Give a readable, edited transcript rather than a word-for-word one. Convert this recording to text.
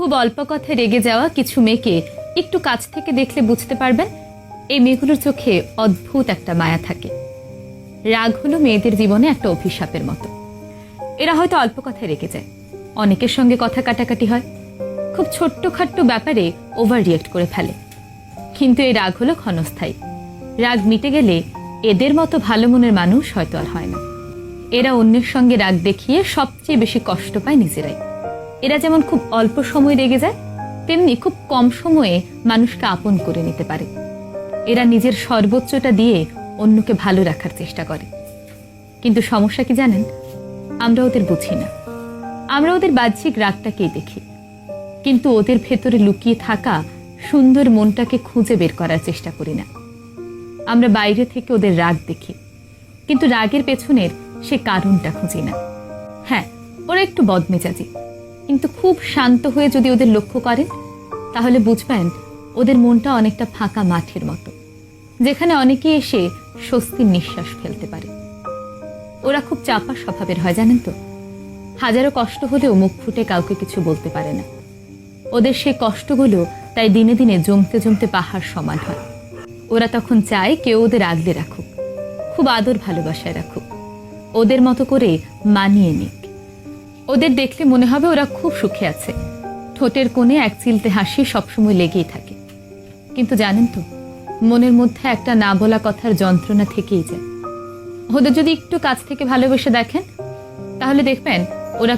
খুব অল্প কথায় রেগে যাওয়া কিছু মেয়েকে একটু কাছ থেকে দেখলে বুঝতে পারবেন এই মেয়েগুলোর চোখে অদ্ভুত একটা মায়া থাকে। রাগ হলো মেয়েদের জীবনে একটা অভিশাপের মতো। এরা হয়তো অল্প কথায় রেগে যায়, অনেকের সঙ্গে কথা কাটাকাটি হয়, খুব ছোট্টখাট্ট ব্যাপারে ওভার রিয়েক্ট করে ফেলে। কিন্তু এই রাগ হলো ক্ষণস্থায়ী। রাগ মিটে গেলে এদের মতো ভালো মনের মানুষ হয়তো আর হয় না। এরা অন্যের সঙ্গে রাগ দেখিয়ে সবচেয়ে বেশি কষ্ট পায় নিজেরাই। এরা যেমন খুব অল্প সময় রেগে যায়, তেমনি খুব কম সময়ে মানুষকে আপন করে নিতে পারে। এরা নিজের সর্বোচ্চটা দিয়ে অন্যকে ভালো রাখার চেষ্টা করে। কিন্তু সমস্যা কি জানেন, আমরা ওদের বুঝি না। আমরা ওদের বাহ্যিক রাগটাকেই দেখি, কিন্তু ওদের ভেতরে লুকিয়ে থাকা সুন্দর মনটাকে খুঁজে বের করার চেষ্টা করি না। আমরা বাইরে থেকে ওদের রাগ দেখি, কিন্তু রাগের পেছনের সে কারণটা খুঁজি না। হ্যাঁ, ওরা একটু বদমেজাজি, কিন্তু খুব শান্ত হয়ে যদি ওদের লক্ষ্য করেন তাহলে বুঝবেন ওদের মনটা অনেকটা ফাঁকা মাঠের মতো, যেখানে অনেকেই এসে স্বস্তির নিঃশ্বাস ফেলতে পারে। ওরা খুব চাপা স্বভাবের হয় জানেন তো, হাজারো কষ্ট হলেও মুখ ফুটে কাউকে কিছু বলতে পারে না। ওদের সেই কষ্টগুলো তাই দিনে দিনে জমতে জমতে পাহাড় সমান হয়। ওরা তখন চায় কেউ ওদের আগলে রাখুক, খুব আদর ভালোবাসায় রাখুক, ওদের মতো করে মানিয়ে নিক। ওদের দেখলে মনে হবে ওরা খুব সুখে আছে, ঠোঁটের কোণে এক চিলতে হাসি সবসময় লেগেই থাকে। কিন্তু জানেন তো, মনের মধ্যে একটা না বলা কথার যন্ত্রণা থেকেই যায়। ওদের যদি একটু কাছ থেকে ভালোবেসে দেখেন তাহলে দেখবেন ওরা